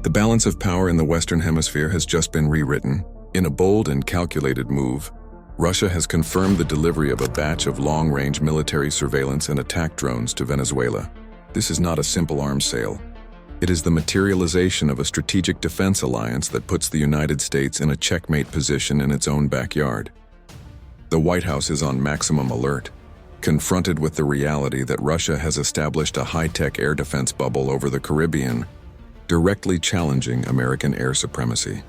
The balance of power in the Western Hemisphere has just been rewritten. In a bold and calculated move, Russia has confirmed the delivery of a batch of long-range military surveillance and attack drones to Venezuela. This is not a simple arms sale. It is the materialization of a strategic defense alliance that puts the United States in a checkmate position in its own backyard. The White House is on maximum alert, confronted with the reality that Russia has established a high-tech air defense bubble over the Caribbean, directly challenging American air supremacy.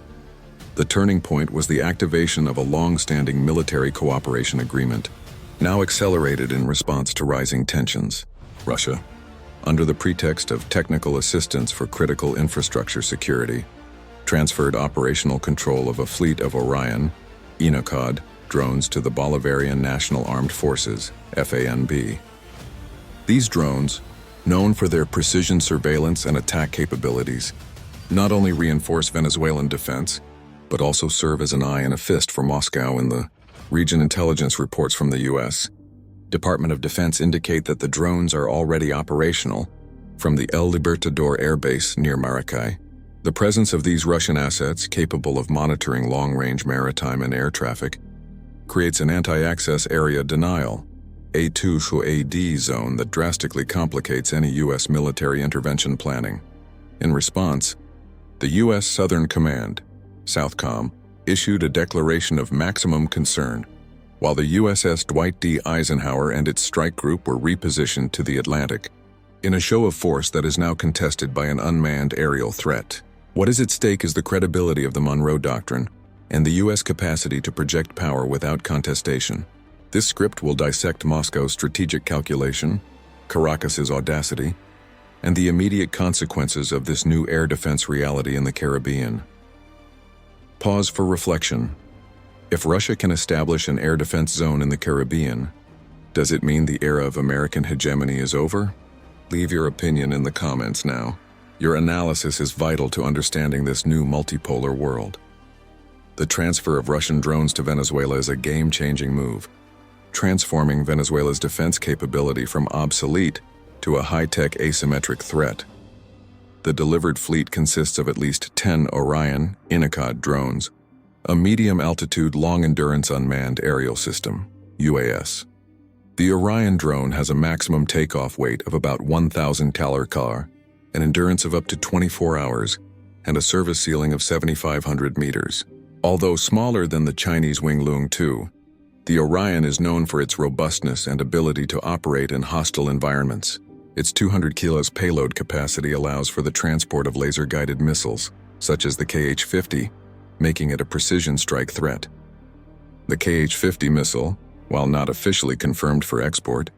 The turning point was the activation of a long-standing military cooperation agreement, now accelerated in response to rising tensions. Russia, under the pretext of technical assistance for critical infrastructure security, transferred operational control of a fleet of Orion, ENOCOD, drones to the Bolivarian National Armed Forces, FANB. These drones, known for their precision surveillance and attack capabilities, not only reinforce Venezuelan defense, but also serve as an eye and a fist for Moscow in the region. Intelligence reports from the U.S. Department of Defense indicate that the drones are already operational from the El Libertador Air Base near Maracay. The presence of these Russian assets, capable of monitoring long-range maritime and air traffic, creates an anti-access area denial, A2-AD zone that drastically complicates any U.S. military intervention planning. In response, the U.S. Southern Command, Southcom, issued a declaration of maximum concern, while the USS Dwight D. Eisenhower and its strike group were repositioned to the Atlantic, in a show of force that is now contested by an unmanned aerial threat. What is at stake is the credibility of the Monroe Doctrine and the U.S. capacity to project power without contestation. This script will dissect Moscow's strategic calculation, Caracas's audacity, and the immediate consequences of this new air defense reality in the Caribbean. Pause for reflection. If Russia can establish an air defense zone in the Caribbean, does it mean the era of American hegemony is over? Leave your opinion in the comments now. Your analysis is vital to understanding this new multipolar world. The transfer of Russian drones to Venezuela is a game-changing move, transforming Venezuela's defense capability from obsolete to a high-tech asymmetric threat. The delivered fleet consists of at least 10 Orion, ENOCOD drones, a medium-altitude, long-endurance unmanned aerial system, UAS. The Orion drone has a maximum takeoff weight of about 1,000 kcal, an endurance of up to 24 hours, and a service ceiling of 7,500 meters. Although smaller than the Chinese Wing Lung 2, the Orion is known for its robustness and ability to operate in hostile environments. Its 200 kilos payload capacity allows for the transport of laser-guided missiles, such as the KH-50, making it a precision strike threat. The KH-50 missile, while not officially confirmed for export,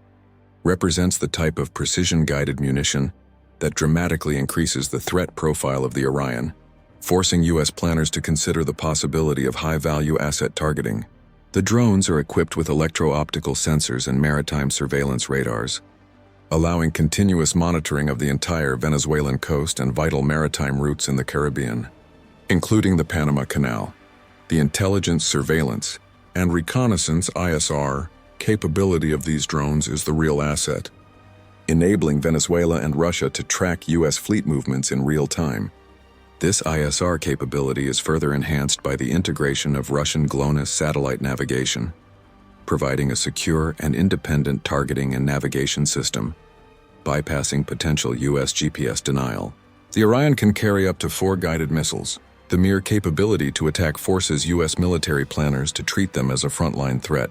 represents the type of precision-guided munition that dramatically increases the threat profile of the Orion, forcing U.S. planners to consider the possibility of high-value asset targeting. The drones are equipped with electro-optical sensors and maritime surveillance radars, allowing continuous monitoring of the entire Venezuelan coast and vital maritime routes in the Caribbean, including the Panama Canal. The intelligence, surveillance, and reconnaissance (ISR) capability of these drones is the real asset, enabling Venezuela and Russia to track U.S. fleet movements in real time. This ISR capability is further enhanced by the integration of Russian GLONASS satellite navigation, providing a secure and independent targeting and navigation system, bypassing potential U.S. GPS denial. The Orion can carry up to 4 guided missiles. The mere capability to attack forces U.S. military planners to treat them as a frontline threat.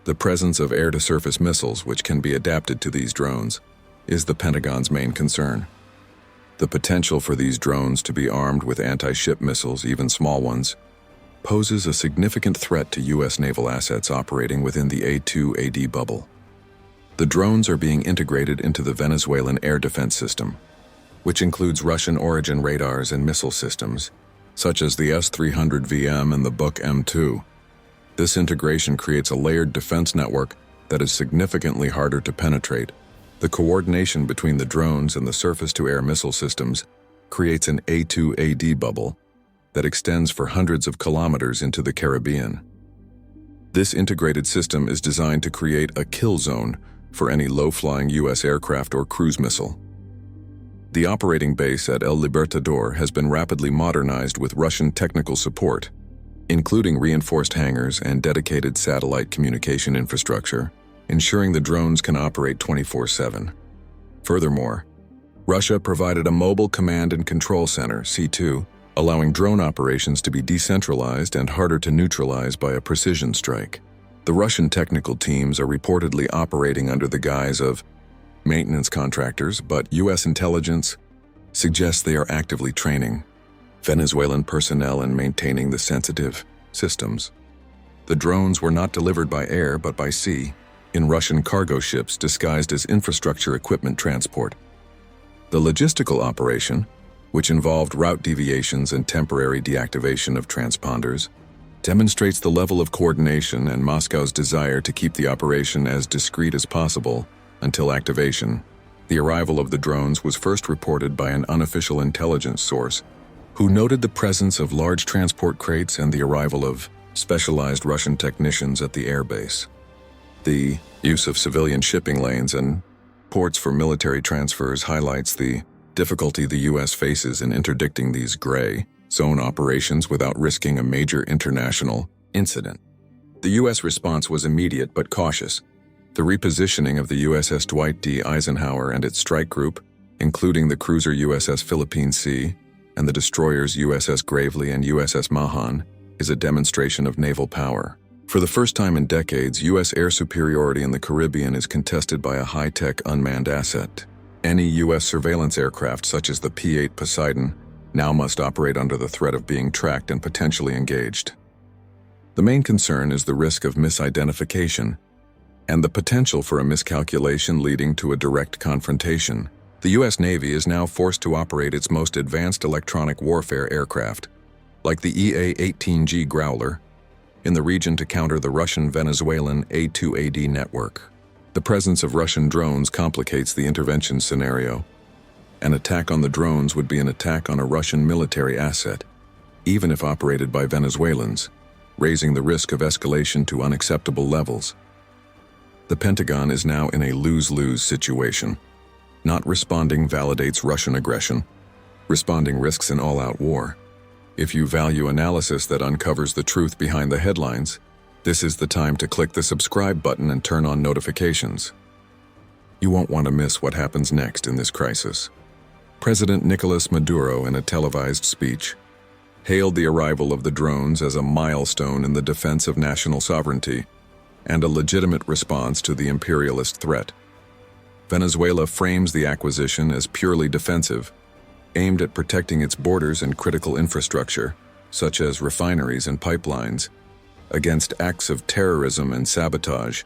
The presence of air-to-surface missiles, which can be adapted to these drones, is the Pentagon's main concern. The potential for these drones to be armed with anti-ship missiles, even small ones, poses a significant threat to U.S. naval assets operating within the A2-AD bubble. The drones are being integrated into the Venezuelan air defense system, which includes Russian origin radars and missile systems, such as the S-300VM and the Buk M2. This integration creates a layered defense network that is significantly harder to penetrate. The coordination between the drones and the surface-to-air missile systems creates an A2-AD bubble that extends for hundreds of kilometers into the Caribbean. This integrated system is designed to create a kill zone for any low-flying U.S. aircraft or cruise missile. The operating base at El Libertador has been rapidly modernized with Russian technical support, including reinforced hangars and dedicated satellite communication infrastructure, ensuring the drones can operate 24/7. Furthermore, Russia provided a mobile command and control center, C2, allowing drone operations to be decentralized and harder to neutralize by a precision strike. The Russian technical teams are reportedly operating under the guise of maintenance contractors, but U.S. intelligence suggests they are actively training Venezuelan personnel in maintaining the sensitive systems. The drones were not delivered by air but by sea, in Russian cargo ships disguised as infrastructure equipment transport. The logistical operation, which involved route deviations and temporary deactivation of transponders, demonstrates the level of coordination and Moscow's desire to keep the operation as discreet as possible until activation. The arrival of the drones was first reported by an unofficial intelligence source, who noted the presence of large transport crates and the arrival of specialized Russian technicians at the airbase. The use of civilian shipping lanes and ports for military transfers highlights the difficulty the U.S. faces in interdicting these gray zone operations without risking a major international incident. The U.S. response was immediate but cautious. The repositioning of the USS Dwight D. Eisenhower and its strike group, including the cruiser USS Philippine Sea and the destroyers USS Gravely and USS Mahan, is a demonstration of naval power. For the first time in decades, U.S. air superiority in the Caribbean is contested by a high-tech unmanned asset. Any U.S. surveillance aircraft, such as the P-8 Poseidon, now must operate under the threat of being tracked and potentially engaged. The main concern is the risk of misidentification and the potential for a miscalculation leading to a direct confrontation. The U.S. Navy is now forced to operate its most advanced electronic warfare aircraft, like the EA-18G Growler, in the region to counter the Russian-Venezuelan A2AD network. The presence of Russian drones complicates the intervention scenario. An attack on the drones would be an attack on a Russian military asset, even if operated by Venezuelans, raising the risk of escalation to unacceptable levels. The Pentagon is now in a lose-lose situation. Not responding validates Russian aggression. Responding risks an all-out war. If you value analysis that uncovers the truth behind the headlines, this is the time to click the subscribe button and turn on notifications. You won't want to miss what happens next in this crisis. President Nicolas Maduro, in a televised speech, hailed the arrival of the drones as a milestone in the defense of national sovereignty and a legitimate response to the imperialist threat. Venezuela frames the acquisition as purely defensive, aimed at protecting its borders and critical infrastructure, such as refineries and pipelines, against acts of terrorism and sabotage,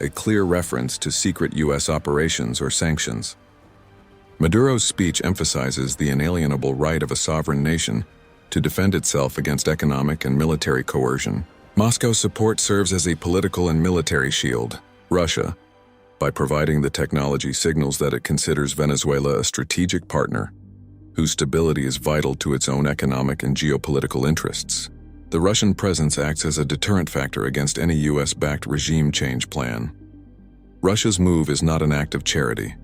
a clear reference to secret U.S. operations or sanctions. Maduro's speech emphasizes the inalienable right of a sovereign nation to defend itself against economic and military coercion. Moscow's support serves as a political and military shield. Russia, by providing the technology, signals that it considers Venezuela a strategic partner whose stability is vital to its own economic and geopolitical interests. The Russian presence acts as a deterrent factor against any U.S.-backed regime change plan. Russia's move is not an act of charity.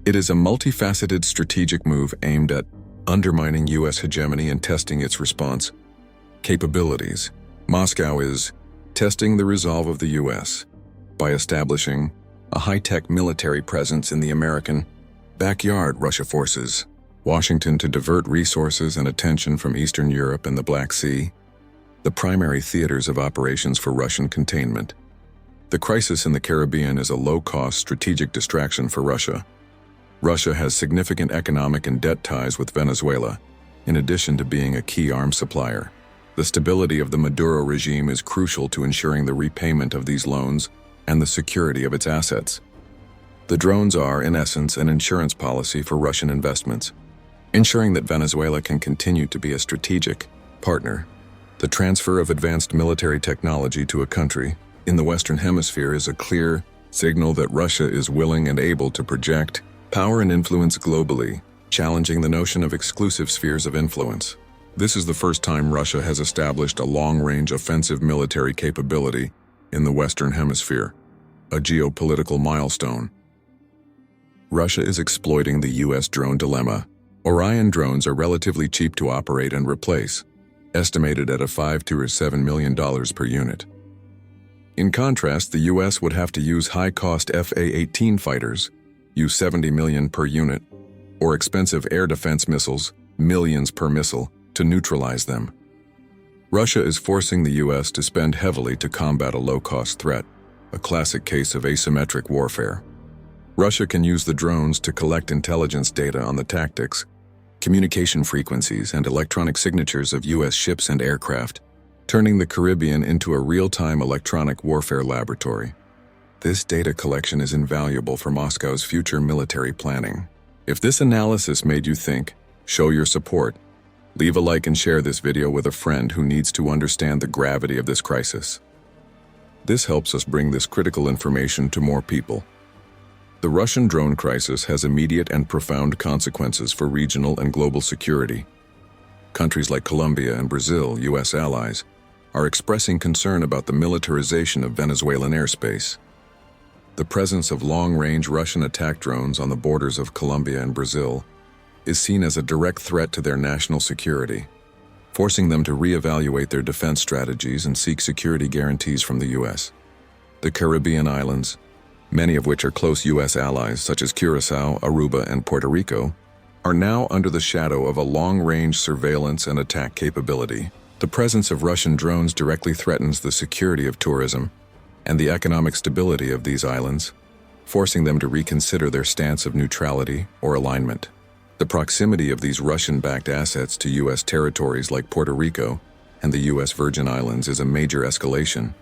It is a multifaceted strategic move aimed at undermining U.S. hegemony and testing its response capabilities. Moscow is testing the resolve of the U.S. by establishing a high-tech military presence in the American backyard. Russia forces Washington to divert resources and attention from Eastern Europe and the Black Sea, the primary theaters of operations for Russian containment. The crisis in the Caribbean is a low-cost strategic distraction for Russia. Russia has significant economic and debt ties with Venezuela, in addition to being a key arms supplier. The stability of the Maduro regime is crucial to ensuring the repayment of these loans and the security of its assets. The drones are, in essence, an insurance policy for Russian investments, ensuring that Venezuela can continue to be a strategic partner. The transfer of advanced military technology to a country in the Western Hemisphere is a clear signal that Russia is willing and able to project power and influence globally, challenging the notion of exclusive spheres of influence. This is the first time Russia has established a long-range offensive military capability in the Western Hemisphere, a geopolitical milestone. Russia is exploiting the U.S. drone dilemma. Orion drones are relatively cheap to operate and replace, estimated at $5 to $7 million per unit. In contrast, the U.S. would have to use high-cost F/A-18 fighters, use $70 million per unit, or expensive air defense missiles, millions per missile, to neutralize them. Russia is forcing the U.S. to spend heavily to combat a low-cost threat, a classic case of asymmetric warfare. Russia can use the drones to collect intelligence data on the tactics, communication frequencies, and electronic signatures of U.S. ships and aircraft, turning the Caribbean into a real-time electronic warfare laboratory. This data collection is invaluable for Moscow's future military planning. If this analysis made you think, show your support. Leave a like and share this video with a friend who needs to understand the gravity of this crisis. This helps us bring this critical information to more people. The Russian drone crisis has immediate and profound consequences for regional and global security. Countries like Colombia and Brazil, U.S. allies, are expressing concern about the militarization of Venezuelan airspace. The presence of long-range Russian attack drones on the borders of Colombia and Brazil is seen as a direct threat to their national security, forcing them to reevaluate their defense strategies and seek security guarantees from the U.S. The Caribbean islands, many of which are close U.S. allies such as Curacao, Aruba, and Puerto Rico, are now under the shadow of a long-range surveillance and attack capability. The presence of Russian drones directly threatens the security of tourism and the economic stability of these islands, forcing them to reconsider their stance of neutrality or alignment. The proximity of these Russian-backed assets to U.S. territories like Puerto Rico and the U.S. Virgin Islands is a major escalation,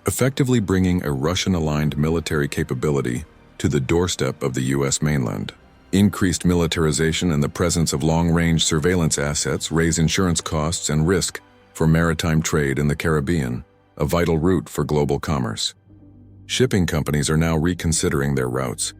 effectively bringing a Russian-aligned military capability to the doorstep of the U.S. mainland. Increased militarization and the presence of long-range surveillance assets raise insurance costs and risk for maritime trade in the Caribbean, a vital route for global commerce. Shipping companies are now reconsidering their routes,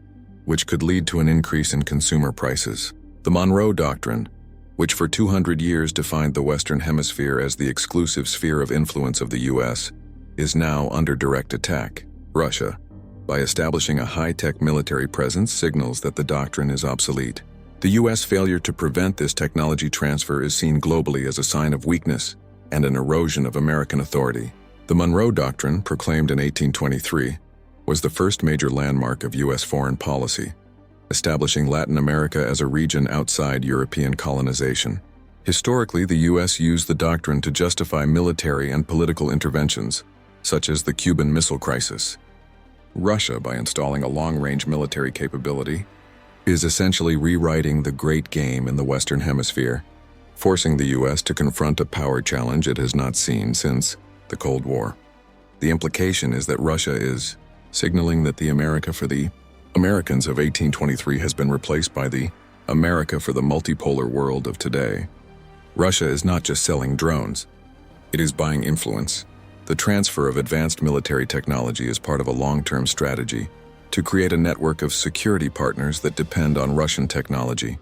which could lead to an increase in consumer prices. The Monroe Doctrine, which for 200 years defined the Western Hemisphere as the exclusive sphere of influence of the U.S., is now under direct attack. Russia, by establishing a high-tech military presence, signals that the doctrine is obsolete. The U.S. failure to prevent this technology transfer is seen globally as a sign of weakness and an erosion of American authority. The Monroe Doctrine, proclaimed in 1823, was the first major landmark of U.S. foreign policy, establishing Latin America as a region outside European colonization. Historically, the U.S. used the doctrine to justify military and political interventions, such as the Cuban Missile Crisis. Russia, by installing a long-range military capability, is essentially rewriting the great game in the Western Hemisphere, forcing the U.S. to confront a power challenge it has not seen since the Cold War. The implication is that Russia is signaling that the America for the Americans of 1823 has been replaced by the America for the multipolar world of today. Russia is not just selling drones, it is buying influence. The transfer of advanced military technology is part of a long-term strategy to create a network of security partners that depend on Russian technology.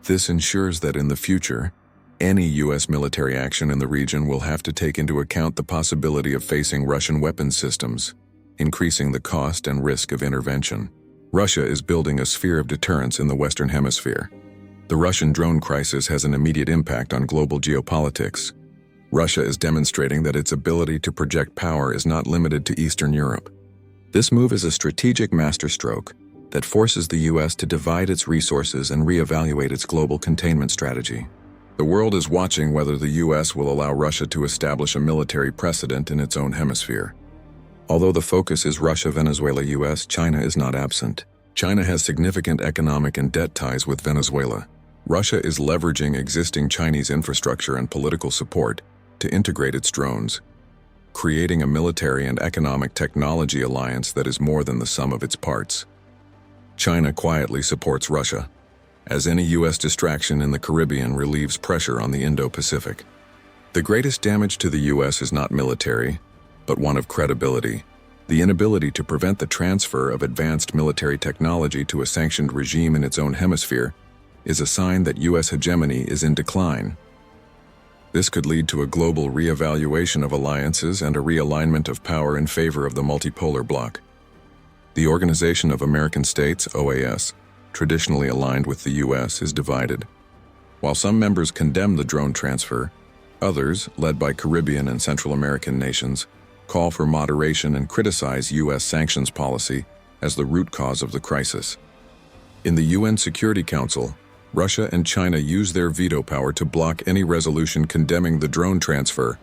This ensures that in the future, any U.S. military action in the region will have to take into account the possibility of facing Russian weapons systems, increasing the cost and risk of intervention. Russia is building a sphere of deterrence in the Western Hemisphere. The Russian drone crisis has an immediate impact on global geopolitics. Russia is demonstrating that its ability to project power is not limited to Eastern Europe. This move is a strategic masterstroke that forces the U.S. to divide its resources and reevaluate its global containment strategy. The world is watching whether the U.S. will allow Russia to establish a military precedent in its own hemisphere. Although the focus is Russia, Venezuela, U.S., China is not absent. China has significant economic and debt ties with Venezuela. Russia is leveraging existing Chinese infrastructure and political support to integrate its drones, creating a military and economic technology alliance that is more than the sum of its parts. China quietly supports Russia, as any U.S. distraction in the Caribbean relieves pressure on the Indo-Pacific. The greatest damage to the U.S. is not military, but one of credibility. The inability to prevent the transfer of advanced military technology to a sanctioned regime in its own hemisphere is a sign that U.S. hegemony is in decline. This could lead to a global reevaluation of alliances and a realignment of power in favor of the multipolar bloc. The Organization of American States, OAS, traditionally aligned with the U.S., is divided. While some members condemn the drone transfer, others, led by Caribbean and Central American nations, call for moderation and criticize U.S. sanctions policy as the root cause of the crisis. In the UN Security Council, Russia and China use their veto power to block any resolution condemning the drone transfer,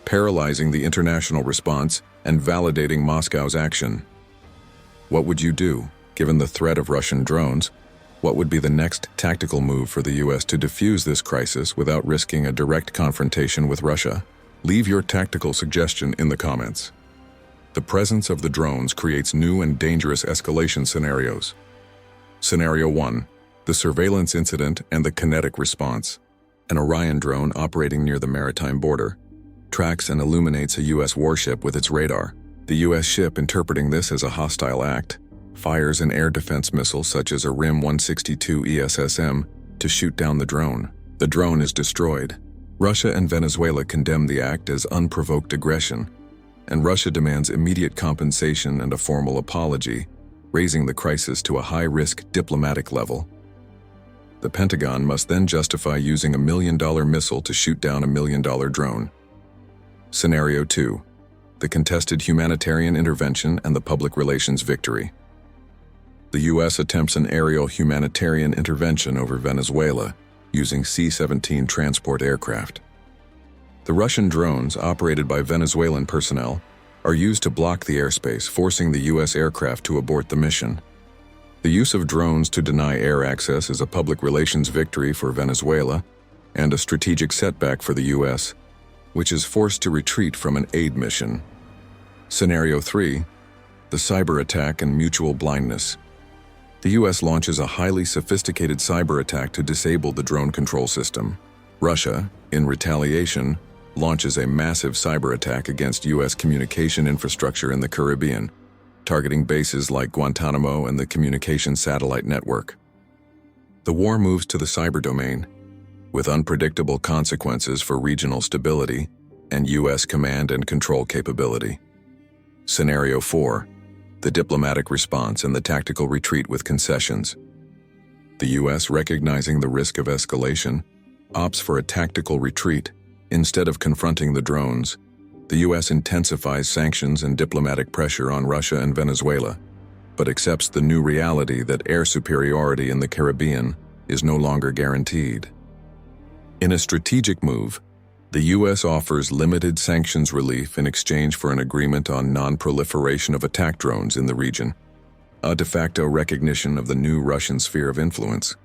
paralyzing the international response and validating Moscow's action. What would you do, given the threat of Russian drones? What would be the next tactical move for the U.S. to defuse this crisis without risking a direct confrontation with Russia? Leave your tactical suggestion in the comments. The presence of the drones creates new and dangerous escalation scenarios. Scenario 1. The surveillance incident and the kinetic response. An Orion drone operating near the maritime border tracks and illuminates a U.S. warship with its radar. The U.S. ship, interpreting this as a hostile act, fires an air defense missile such as a RIM-162 ESSM to shoot down the drone. The drone is destroyed. Russia and Venezuela condemn the act as unprovoked aggression, and Russia demands immediate compensation and a formal apology, raising the crisis to a high-risk diplomatic level. The Pentagon must then justify using a $1 million missile to shoot down a $1 million drone. Scenario 2. The contested humanitarian intervention and the public relations victory. The U.S. attempts an aerial humanitarian intervention over Venezuela using C-17 transport aircraft. The Russian drones, operated by Venezuelan personnel, are used to block the airspace, forcing the U.S. aircraft to abort the mission. The use of drones to deny air access is a public relations victory for Venezuela and a strategic setback for the U.S., which is forced to retreat from an aid mission. Scenario 3. The cyber attack and mutual blindness. The U.S. launches a highly sophisticated cyber attack to disable the drone control system. Russia, in retaliation, launches a massive cyber attack against U.S. communication infrastructure in the Caribbean, targeting bases like Guantanamo and the communication satellite network. The war moves to the cyber domain, with unpredictable consequences for regional stability and U.S. command and control capability. Scenario 4. The diplomatic response and the tactical retreat with concessions. The U.S., recognizing the risk of escalation, opts for a tactical retreat. Instead of confronting the drones, the U.S. intensifies sanctions and diplomatic pressure on Russia and Venezuela, but accepts the new reality that air superiority in the Caribbean is no longer guaranteed. In a strategic move, the U.S. offers limited sanctions relief in exchange for an agreement on non-proliferation of attack drones in the region, a de facto recognition of the new Russian sphere of influence.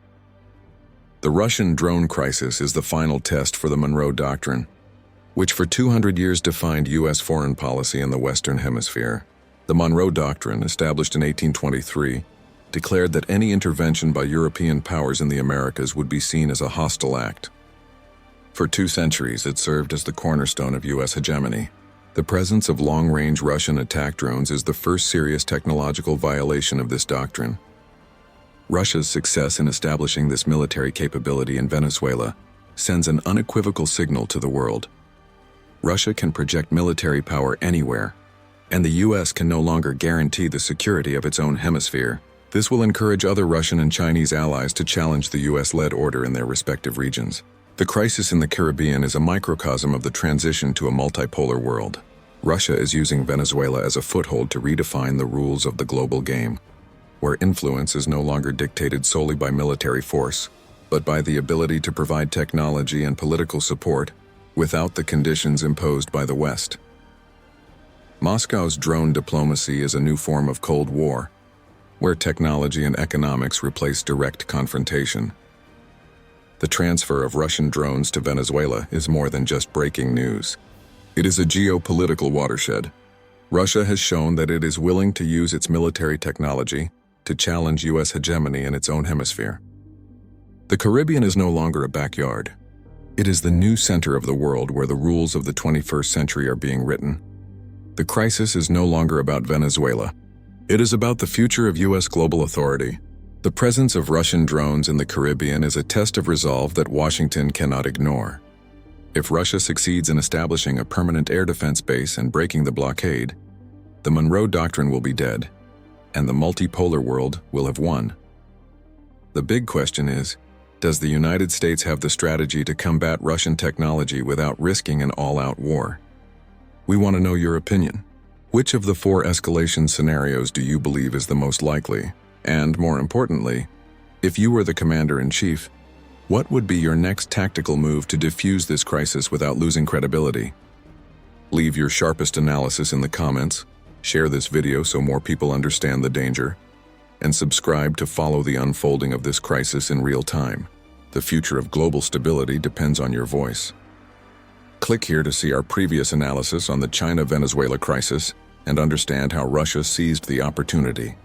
The Russian drone crisis is the final test for the Monroe Doctrine, which for 200 years defined U.S. foreign policy in the Western Hemisphere. The Monroe Doctrine, established in 1823, declared that any intervention by European powers in the Americas would be seen as a hostile act. For 2 centuries, it served as the cornerstone of U.S. hegemony. The presence of long-range Russian attack drones is the first serious technological violation of this doctrine. Russia's success in establishing this military capability in Venezuela sends an unequivocal signal to the world. Russia can project military power anywhere, and the U.S. can no longer guarantee the security of its own hemisphere. This will encourage other Russian and Chinese allies to challenge the U.S.-led order in their respective regions. The crisis in the Caribbean is a microcosm of the transition to a multipolar world. Russia is using Venezuela as a foothold to redefine the rules of the global game, where influence is no longer dictated solely by military force, but by the ability to provide technology and political support without the conditions imposed by the West. Moscow's drone diplomacy is a new form of Cold War, where technology and economics replace direct confrontation. The transfer of Russian drones to Venezuela is more than just breaking news. It is a geopolitical watershed. Russia has shown that it is willing to use its military technology to challenge U.S. hegemony in its own hemisphere. The Caribbean is no longer a backyard. It is the new center of the world where the rules of the 21st century are being written. The crisis is no longer about Venezuela. It is about the future of U.S. global authority. The presence of Russian drones in the Caribbean is a test of resolve that Washington cannot ignore. If Russia succeeds in establishing a permanent air defense base and breaking the blockade, the Monroe Doctrine will be dead. and the multipolar world will have won. The big question is, does the United States have the strategy to combat Russian technology without risking an all-out war? We want to know your opinion. Which of the 4 escalation scenarios do you believe is the most likely? And more importantly, if you were the commander-in-chief, what would be your next tactical move to defuse this crisis without losing credibility? Leave your sharpest analysis in the comments, share this video so more people understand the danger, and subscribe to follow the unfolding of this crisis in real time. The future of global stability depends on your voice. Click here to see our previous analysis on the China-Venezuela crisis and understand how Russia seized the opportunity.